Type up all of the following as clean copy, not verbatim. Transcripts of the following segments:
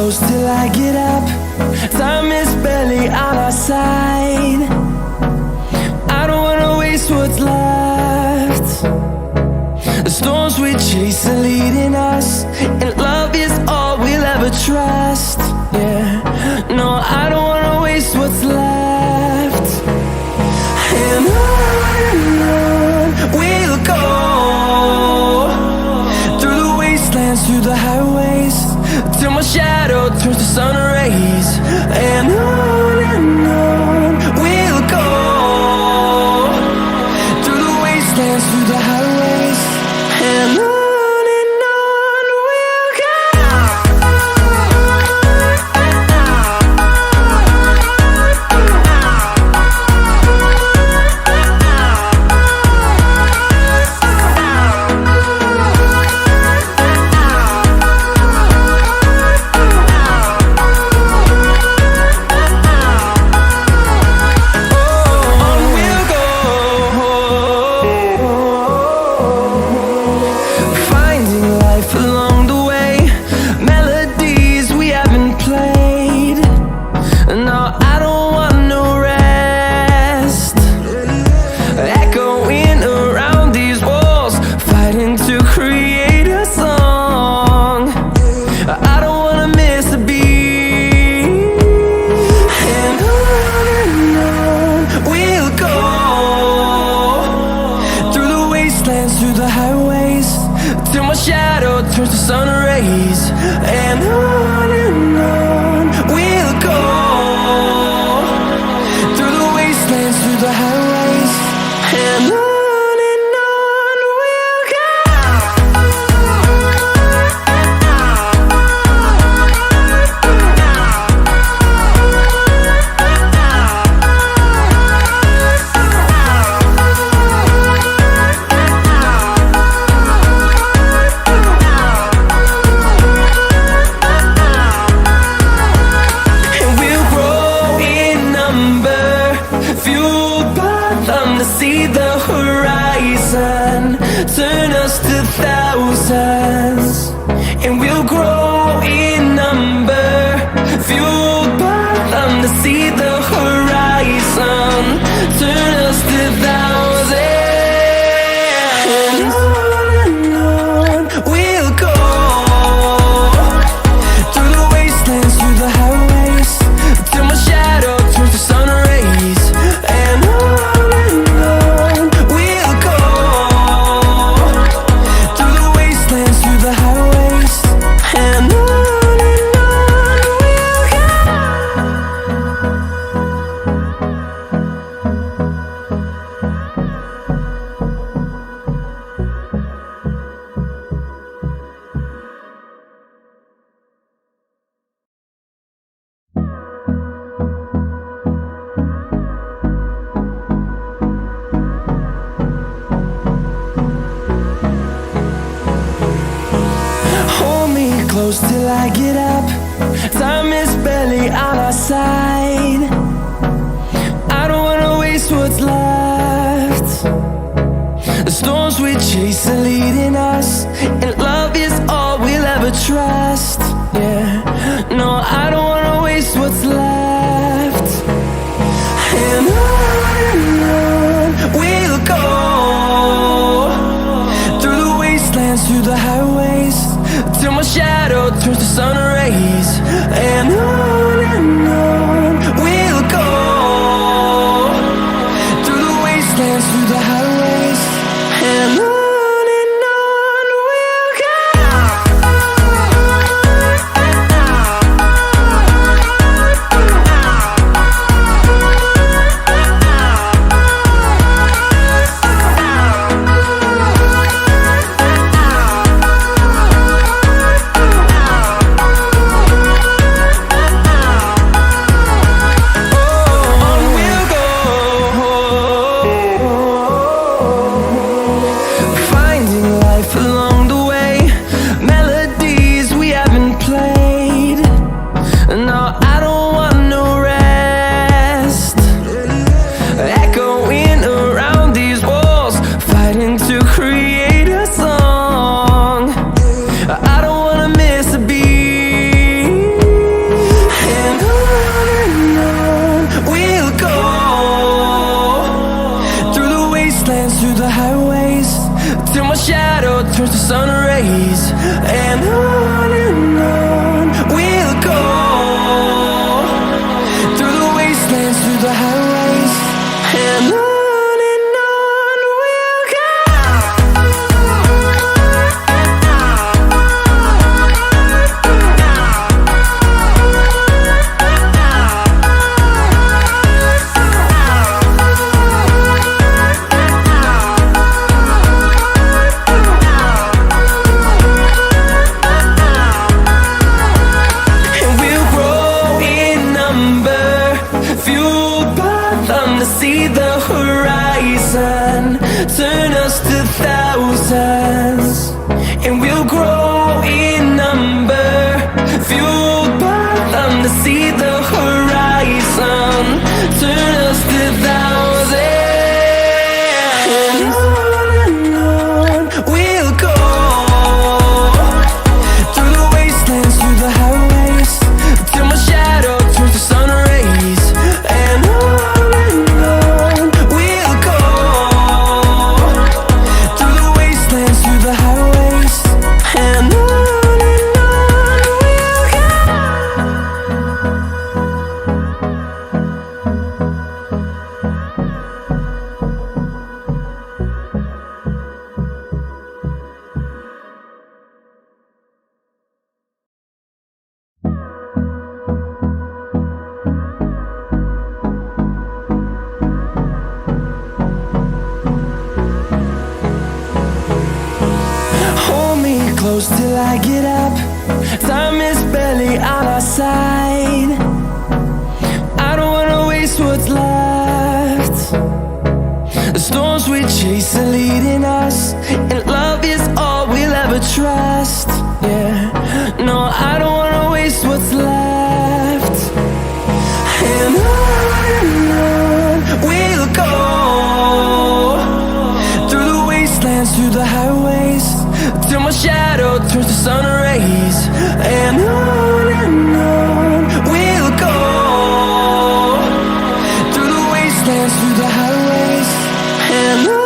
close till I get up. Time is barely on our side. I don't wanna waste what's left. The storms we chase are leading us, and love is all we'll ever trust. Yeah, no, I don't wanna waste what's left. And on we'll go, through the wastelands, through the highways, till my shadow turns to sun rays. And on we'll go, through the wastelands, through the highways, and on we'll go. Through the highways, till my shadow turns to sun rays. And on we'll go, through the wastelands, through the highways, and on we'll go. See the horizon, turn us to thousands, and we'll grow in number, fueled by them. To see the horizon, turn us to thousands, and on we'll go, through the wastelands, through the highways, till my shadow turns to sun rays. And close till I get up. Time is barely on our side. I don't wanna waste what's left. The storms we chase are leading us, and love is all we'll ever trust. Yeah, no, I don't wanna waste what's left. And on we'll go, through the wastelands, through the highways, till my shadow turns to sun rays. And on we'll go, through the wastelands, through the highways, and on we'll go. shadow turns to sun rays. And on we'll go, through the wastelands, through the highways. And on we'll go. See the horizon turn us to thousands, and we'll grow in number, fueled by them. To see the horizon turn us to thousands, and on we'll go, through the wastelands, through the highways, till my shadow turns to sun rays. And close till I get up. Time is barely on our side. I don't wanna waste what's left. The storms we chase are leading us, and love is all we'll ever trust. Yeah, no, I don't wanna waste what's left. And on we'll go, through the wastelands, through the highways, till my shadow turns to sun rays. And on we'll go, through the wastelands, through the highways. And on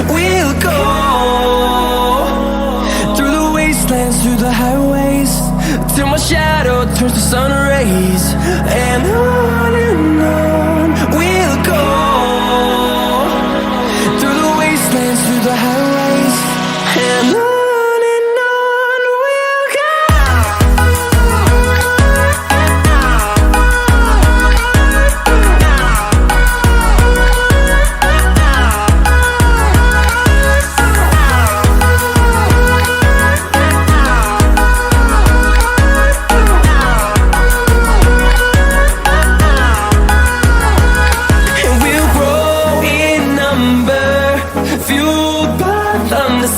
we'll go. Through the highways, till my shadow turns to sun rays. And on we'll go, through the wastelands, through the highways. And on we'll go.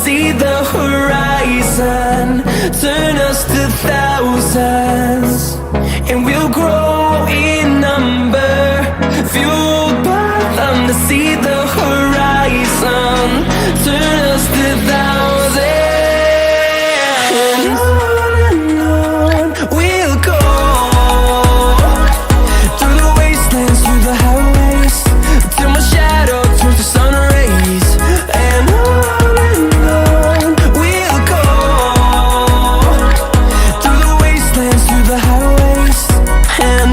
See the horizon turn us to thousands, and we'll grow in number, fueled by them. To see the horizon turn us to thousands, and on we'll go, through the wastelands, through the highways, till my shadow turns to sun rays. And on through the highways. And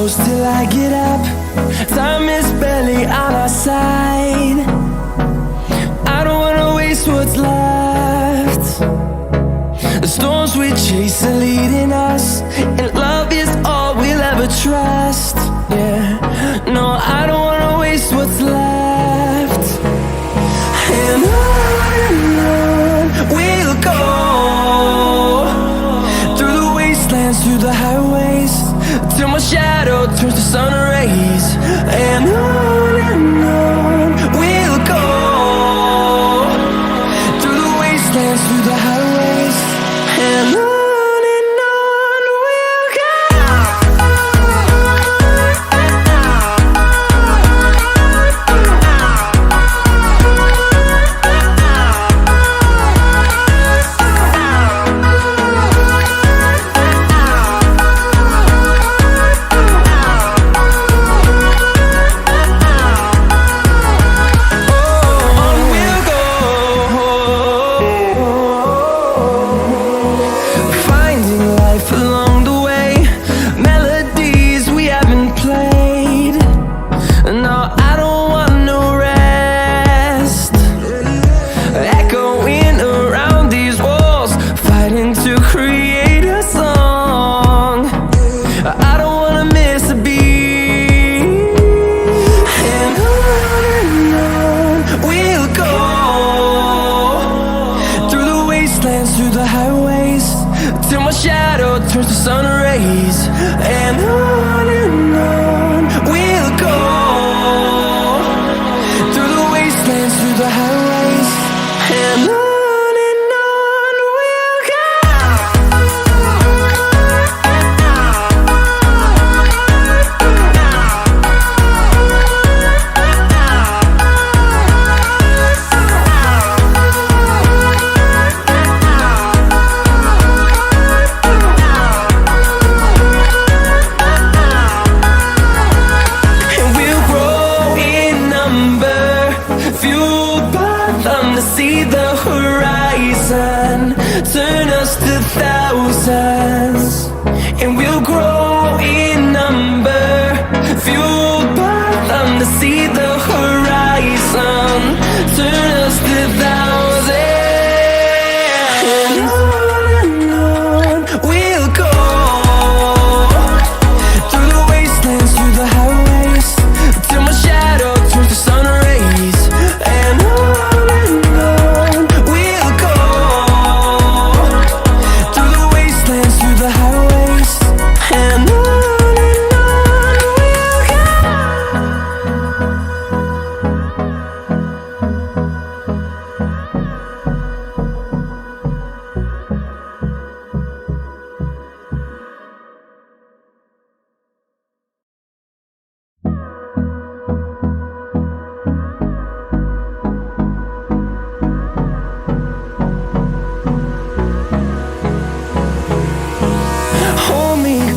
close till I get up. Time is barely on our side. I don't wanna waste what's left. The storms we chase are leading us, and love is all we'll ever trust. Yeah, no, I don't wanna waste what's left. And on we'll go, through the wastelands, through the highways, till my shadow turns to sun rays. And on we'll go, through the wastelands, through the highways, and on we'll go. Through the highways, till my shadow turns to sun rays. And on we'll go, through the wastelands, through the highways, and on we'll go. See the horizon, turn us to thousands, and we'll grow in number, fueled by them. To see the horizon, turn us to thousands, and on we'll go, through the wastelands, through the highways, till my shadow turns to sun rays. And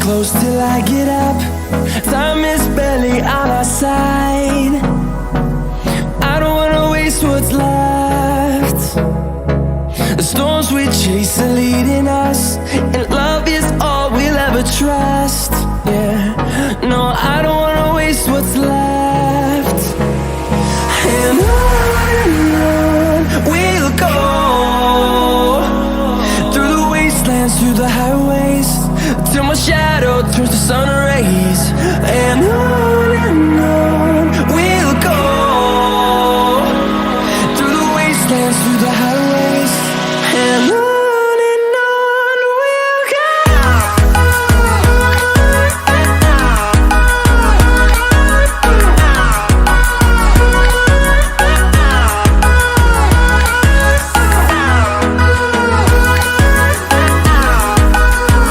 close till I get up. Time is barely on our side. I don't wanna waste what's left. The storms we chase are leading us, and love is all we'll ever trust. Yeah, no, I don't wanna waste what's left. And on we'll go, through the wastelands, through the highways, till my shadow turns to sun rays. And on